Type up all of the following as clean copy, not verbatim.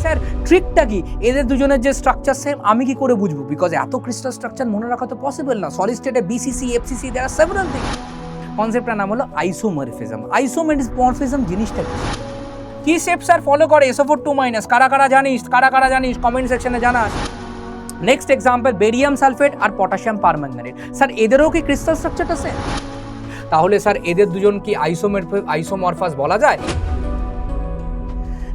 Sir ট্রিকটা কি, এদের দুজনের যে স্ট্রাকচার সেম আমি কি করে বুঝবো? বিকজ এত ক্রিস্টাল স্ট্রাকচার মনে রাখা তো পসিবল না। সলিড স্টেটে BCC, FCC, there are several thing. কনসেপ্টটার নাম হলো আইসোমরফিজম। আইসোমরফিজম জিনিসটা কি শেপ স্যার ফলো করে SO4 2-? কারা কারা জানিস কমেন্ট সেকশনে জানাস। নেক্সট এক্সাম্পল বেরিয়াম সালফেট আর পটাশিয়াম পারম্যাঙ্গানেট। স্যার এদেরও কি ক্রিস্টাল স্ট্রাকচারটা সেম? তাহলে স্যার এদের দুজন কি আইসোমরফাস বলা যায়?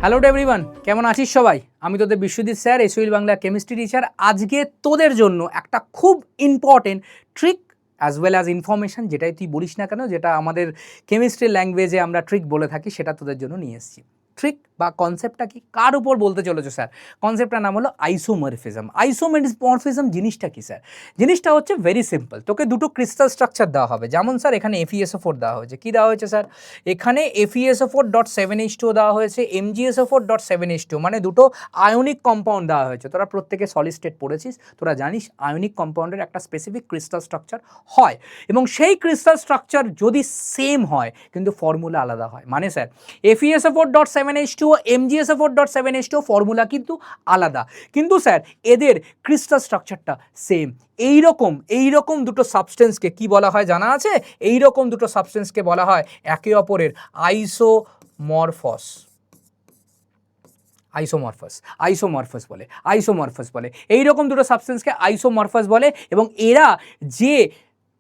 হ্যালো এভরিওয়ান, কেমন আছিস সবাই? আমি তোদের Biswajit sir, SUL Bangla chemistry teacher. আজকে তোদের জন্য একটা খুব important trick as well as information, যেটাই তুই বলিস না কেন, যেটা আমাদের কেমিস্ট্রি ল্যাঙ্গুয়েজে আমরা ট্রিক বলে থাকি, সেটা তোদের জন্য নিয়ে এসেছি। ট্রিক বা কনসেপ্টটা কি, কার উপর বলতে চলেছো স্যার? কনসেপ্টটার নাম হলো আইসোমরফিজম। আইসোমরফিজম জিনিসটা কি স্যার? জিনিসটা হচ্ছে ভেরি সিম্পল। তোকে দুটো ক্রিস্টাল স্ট্রাকচার দেওয়া হবে, যেমন স্যার এখানে FeSO4 দেওয়া হয়েছে। কী দেওয়া হয়েছে স্যার? এখানে FeSO4.7H2 দেওয়া হয়েছে, MgSO4.7H2, মানে দুটো আয়নিক কম্পাউন্ড দেওয়া হয়েছে। তোরা প্রত্যেকে সলিড স্টেট পড়েছিস, তোরা জানিস আয়নিক কম্পাউন্ডের একটা স্পেসিফিক ক্রিস্টাল স্ট্রাকচার হয়, এবং সেই ক্রিস্টাল স্ট্রাকচার যদি সেম হয় কিন্তু ফর্মুলা আলাদা হয়। মানে স্যার FeSO4.7H2 ও MgSO4.7H2 ফর্মুলা কিন্তু আলাদা, কিন্তু স্যার এদের ক্রিস্টাল স্ট্রাকচারটা সেম। এইরকম দুটো সাবস্টেন্সকে কি বলা হয় জানা আছে? এইরকম দুটো সাবস্টেন্সকে বলা হয় একে অপরের আইসোমরফাস বলে। এইরকম দুটো সাবস্টেন্সকে আইসোমরফাস বলে, এবং এরা যে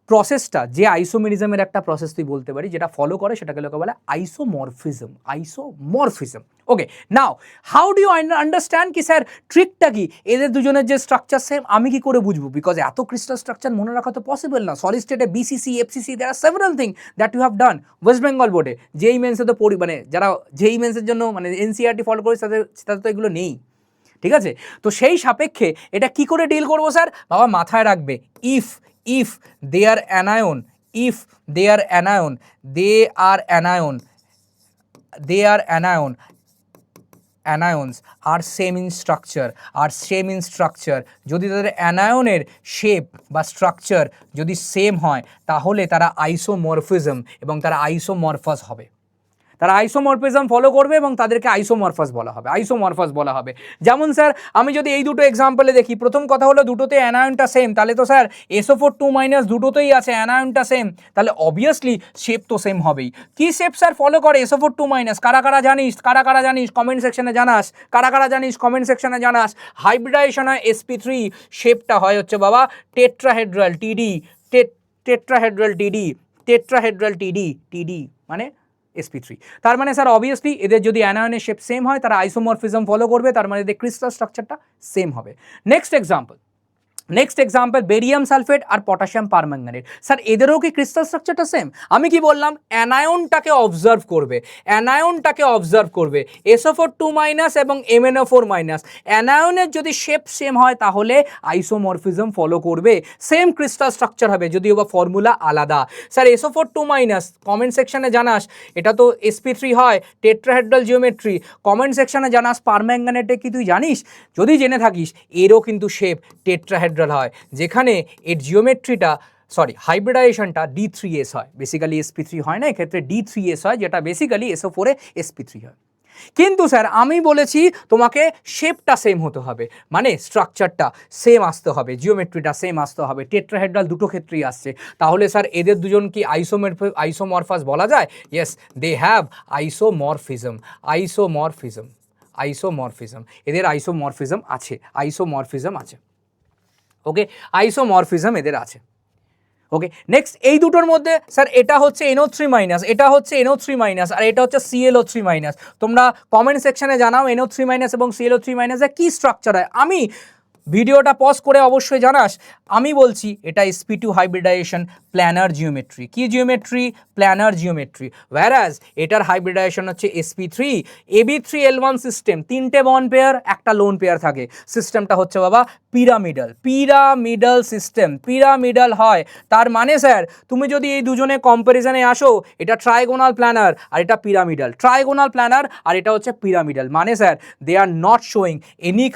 প্রসেসটা, যে আইসোমেরিজমের একটা প্রসেস তুই বলতে পারি, যেটা ফলো করে সেটাকে লোকে বলে isomorphism. Okay, now how do you understand কি স্যার ট্রিকটা কি, এদের দুজনের যে স্ট্রাকচার সেম আমি কি করে বুঝবো? বিকজ এত ক্রিস্টাল স্ট্রাকচার মনে রাখা তো পসিবল না। সলিড স্টেটে BCC, FCC, there are several thing that you have done West Bengal বোর্ডে। যেই মেন্সে তো পড়ি, মানে যারা যেই মেন্সের জন্য মানে NCERT ফলো করে তাদের তো এগুলো নেই, ঠিক আছে? তো সেই সাপেক্ষে এটা কি করে ডিল করবো স্যার? বাবা মাথায় রাখবে, if they are anion anions are same in structure, যদি তাদের অ্যানায়নের শেপ বা স্ট্রাকচার যদি সেম হয় তাহলে তারা আইসোমরফিজম এবং তারা আইসোমরফাস হবে। তারা আইসোমরফিজম ফলো করবে এবং তাদেরকে আইসোমরফাস বলা হবে। যেমন স্যার আমি যদি এই দুটো এক্সাম্পলে দেখি, প্রথম কথা হলো দুটোতে অ্যানায়নটা সেম, তাহলে তো স্যার SO4 2- দুটোতেই আছে অ্যানায়নটা সেম, তাহলে অবভিয়াসলি শেপ তো সেম হবেই। কি শেপ স্যার ফলো করে SO4 2-? কারা কারা জানিস কমেন্ট সেকশনে জানাস। হাইব্রিডাইজেশন হয় sp3, শেপটা হয় হচ্ছে বাবা টেট্রাহেড্রাল TD মানে sp3। তার মানে স্যার অবভিয়াসলি এদের যদি অ্যানায়নের শেপ সেম হয় তারা আইসোমরফিজম ফলো করবে, তার মানে এদের ক্রিস্টাল স্ট্রাকচারটা সেম হবে। নেক্সট এক্সাম্পল বেরিয়াম সালফেট আর পটাশিয়াম পারম্যাঙ্গানেট। স্যার এদেরও কি ক্রিস্টাল স্ট্রাকচারটা সেম? আমি কি বললাম? অ্যানায়নটাকে অবজার্ভ করবে SO4 2- এবং MnO4-। অ্যানায়নের যদি শেপ সেম হয় তাহলে আইসোমরফিজম ফলো করবে, সেম ক্রিস্টাল স্ট্রাকচার হবে, যদিও বা ফর্মুলা আলাদা। স্যার SO4 2- কমেন্ট সেকশনে জানাস, এটা তো sp3 হয়, টেট্রাহেড্রাল জিওমেট্রি। কমেন্ট সেকশনে জানাস পারম্যাঙ্গানেটে কি তুই জানিস? যদি জেনে থাকিস এরও কিন্তু শেপ টেট্রাহেড্রাল হয়, যেখানে এর জিওমেট্রিটা হাইব্রিডাইজেশনটা D3S হয়, বেসিক্যালি sp3 হয় না, এক্ষেত্রে D3S হয়, যেটা বেসিক্যালি SO4 sp3 হয়। কিন্তু স্যার আমি বলেছি তোমাকে শেপটা সেম হতে হবে, মানে স্ট্রাকচারটা সেম আসতে হবে, জিওমেট্রিটা সেম আসতে হবে, টেট্রাহেড্রাল দুটো ক্ষেত্রেই আসছে। তাহলে স্যার এদের দুজন কি আইসোমরফাস বলা যায়? Yes, they have isomorphism. এদের আইসোমরফিজম আছে। ওকে, আইসোমরফিজম এদের আছে। ওকে, নেক্সট এই দুটোর মধ্যে স্যার এটা হচ্ছে NO3-, এটা হচ্ছে NO3-, আর এটা হচ্ছে ClO3-। তোমরা কমেন্ট সেকশনে জানাও NO3- এবং ClO3- এর কি স্ট্রাকচার হয়। আমি ভিডিওটা পজ করে অবশ্যই জানাস। আমি বলছি এটা sp2 হাইব্রিডাইজেশন প্ল্যানার জিওমেট্রি। কি জিওমেট্রি? Planar geometry. ওয়্যারাজ এটার হাইব্রিডাইজেশন হচ্ছে sp3 ab3l1 সিস্টেম, তিনটে বন্ড পেয়ার, একটা লোন পেয়ার থাকে। সিস্টেমটা হচ্ছে বাবা পিরামিডাল সিস্টেম, পিরামিডাল হয়। তার মানে স্যার তুমি যদি এই দুজনে কম্প্যারিজনে আসো, এটা ট্রাইগোনাল প্ল্যানার আর এটা পিরামিডাল, ট্রাইগোনাল প্ল্যানার আর এটা হচ্ছে পিরামিডাল, মানে sir they are not showing any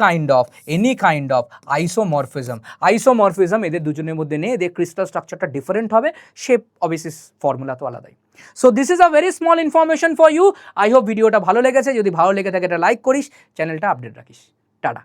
kind of of isomorphism. Isomorphism এদের দুজনের মধ্যে নেই, এদের ক্রিস্টাল স্ট্রাকচারটা ডিফারেন্ট হবে, শেপ অবভিয়াসলি ফর্মুলা তো আলাদাই। So this is a very small information for you. I hope ভিডিওটা ভালো লেগেছে, যদি ভালো লেগে থাকে এটা লাইক করিস, চ্যানেলটা আপডেট রাখিস। টাটা।